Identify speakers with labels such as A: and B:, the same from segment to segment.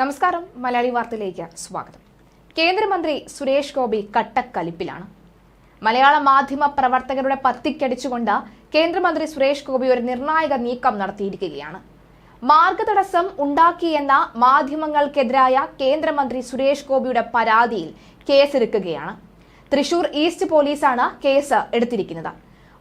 A: നമസ്കാരം. മലയാളി വാർത്തയിലേക്ക് സ്വാഗതം. കേന്ദ്രമന്ത്രി സുരേഷ് ഗോപി കട്ടക്കലിപ്പിലാണ്. മലയാള മാധ്യമ പ്രവർത്തകരുടെ പത്തിക്കടിച്ചുകൊണ്ട് കേന്ദ്രമന്ത്രി സുരേഷ് ഗോപി ഒരു നിർണായക നീക്കം നടത്തിയിരിക്കുകയാണ്. മാർഗതടസ്സം ഉണ്ടാക്കിയെന്ന മാധ്യമങ്ങൾക്കെതിരായ കേന്ദ്രമന്ത്രി സുരേഷ് ഗോപിയുടെ പരാതിയിൽ കേസെടുക്കുകയാണ്. തൃശൂർ ഈസ്റ്റ് പോലീസാണ് കേസ് എടുത്തിരിക്കുന്നത്.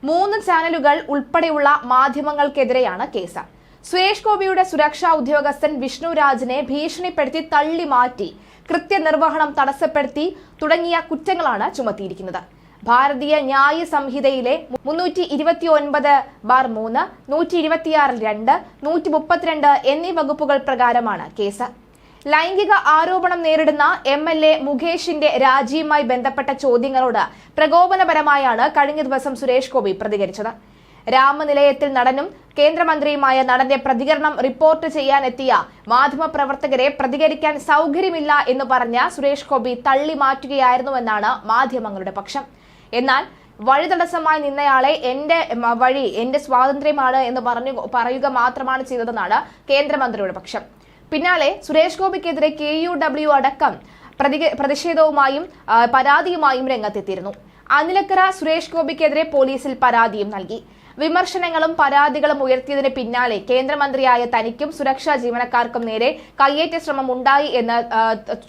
A: 3 ചാനലുകൾ ഉൾപ്പെടെയുള്ള മാധ്യമങ്ങൾക്കെതിരെയാണ് കേസ്. സുരേഷ് ഗോപിയുടെ സുരക്ഷാ ഉദ്യോഗസ്ഥൻ വിഷ്ണുരാജിനെ ഭീഷണിപ്പെടുത്തി തള്ളി മാറ്റി, കൃത്യനിർവഹണം തടസ്സപ്പെടുത്തി തുടങ്ങിയ കുറ്റങ്ങളാണ് ചുമത്തിയിരിക്കുന്നത്. ഭാരതീയ ന്യായ സംഹിതയിലെ 329/3, 126(2), 132 എന്നീ വകുപ്പുകൾ പ്രകാരമാണ് കേസ്. ലൈംഗിക ആരോപണം നേരിടുന്ന MLA മുകേഷിന്റെ രാജിയുമായി ബന്ധപ്പെട്ട ചോദ്യങ്ങളോട് പ്രകോപനപരമായാണ് കഴിഞ്ഞ ദിവസം സുരേഷ് ഗോപി പ്രതികരിച്ചത്. രാമനിലയത്തിൽ നടനും കേന്ദ്രമന്ത്രിയുമായ നടന്റെ പ്രതികരണം റിപ്പോർട്ട് ചെയ്യാനെത്തിയ മാധ്യമപ്രവർത്തകരെ പ്രതികരിക്കാൻ സൗകര്യമില്ല എന്ന് പറഞ്ഞ സുരേഷ് ഗോപി തള്ളി മാറ്റുകയായിരുന്നുവെന്നാണ് മാധ്യമങ്ങളുടെ പക്ഷം. എന്നാൽ വഴിതടസ്സമായി നിന്നയാളെ എന്റെ സ്വാതന്ത്ര്യമാണ് എന്ന് പറയുക മാത്രമാണ് ചെയ്തതെന്നാണ് കേന്ദ്രമന്ത്രിയുടെ പക്ഷം. പിന്നാലെ സുരേഷ് ഗോപിക്കെതിരെ KUW അടക്കം പ്രതിഷേധവുമായും പരാതിയുമായും രംഗത്തെത്തിയിരുന്നു. അനിലക്കര സുരേഷ് ഗോപിക്കെതിരെ പോലീസിൽ പരാതിയും നൽകി. വിമർശനങ്ങളും പരാതികളും ഉയർത്തിയതിന് പിന്നാലെ കേന്ദ്രമന്ത്രിയായ തനിക്കും സുരക്ഷാ ജീവനക്കാർക്കും നേരെ കയ്യേറ്റ ശ്രമം ഉണ്ടായി എന്ന്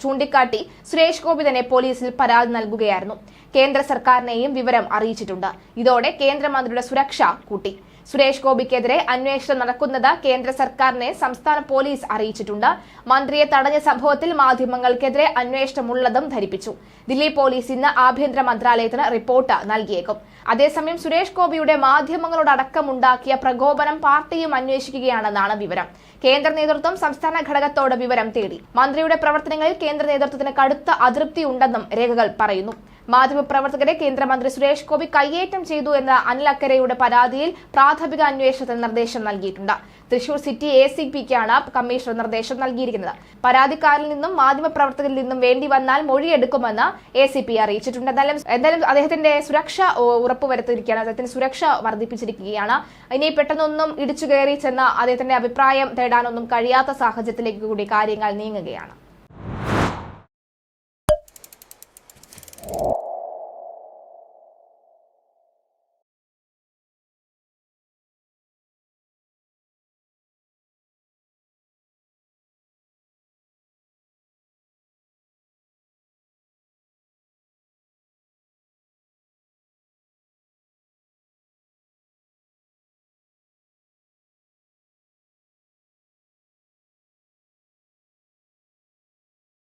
A: ചൂണ്ടിക്കാട്ടി സുരേഷ് ഗോപി തന്നെ പോലീസിൽ പരാതി നൽകുകയായിരുന്നു. കേന്ദ്ര സർക്കാരിനെയും വിവരം അറിയിച്ചിട്ടുണ്ട്. ഇതോടെ കേന്ദ്രമന്ത്രിയുടെ സുരക്ഷ കൂട്ടി. സുരേഷ് ഗോപിക്കെതിരെ അന്വേഷണം നടക്കുന്നത് കേന്ദ്ര സർക്കാരിനെ സംസ്ഥാന പോലീസ് അറിയിച്ചിട്ടുണ്ട്. മന്ത്രിയെ തടഞ്ഞ സംഭവത്തിൽ മാധ്യമങ്ങൾക്കെതിരെ അന്വേഷണമുള്ളതും ധരിപ്പിച്ചു. ദില്ലി പോലീസ് ഇന്ന് ആഭ്യന്തര മന്ത്രാലയത്തിന് റിപ്പോർട്ട് നൽകിയേക്കും. അതേസമയം സുരേഷ് ഗോപിയുടെ മാധ്യമങ്ങളോടക്കമുണ്ടാക്കിയ പ്രകോപനം പാർട്ടിയും അന്വേഷിക്കുകയാണെന്നാണ് വിവരം. കേന്ദ്ര നേതൃത്വം സംസ്ഥാന ഘടകത്തോട് വിവരം തേടി. മന്ത്രിയുടെ പ്രവർത്തനങ്ങളിൽ കേന്ദ്ര നേതൃത്വത്തിന് കടുത്ത അതൃപ്തിയുണ്ടെന്നും രേഖകൾ പറയുന്നു. മാധ്യമപ്രവർത്തകരെ കേന്ദ്രമന്ത്രി സുരേഷ് ഗോപി കയ്യേറ്റം ചെയ്തു എന്ന അനിൽ അക്കരയുടെ പരാതിയിൽ പ്രാഥമിക അന്വേഷണത്തിന് നിർദ്ദേശം നൽകിയിട്ടുണ്ട്. തൃശൂർ സിറ്റി ACPക്കാണ് കമ്മീഷണർ നിർദ്ദേശം നൽകിയിരിക്കുന്നത്. പരാതിക്കാരിൽ നിന്നും മാധ്യമപ്രവർത്തകരിൽ നിന്നും വേണ്ടി വന്നാൽ മൊഴിയെടുക്കുമെന്ന് ACP അറിയിച്ചിട്ടുണ്ട്. എന്തായാലും അദ്ദേഹത്തിന്റെ സുരക്ഷ ഉറപ്പുവരുത്തിയിരിക്കുകയാണ്. അദ്ദേഹത്തിന്റെ സുരക്ഷ വർദ്ധിപ്പിച്ചിരിക്കുകയാണ്. ഇനി പെട്ടെന്നൊന്നും ഇടിച്ചു കയറി ചെന്ന് അദ്ദേഹത്തിന്റെ അഭിപ്രായം തേടാനൊന്നും കഴിയാത്ത സാഹചര്യത്തിലേക്ക് കൂടി കാര്യങ്ങൾ നീങ്ങുകയാണ്.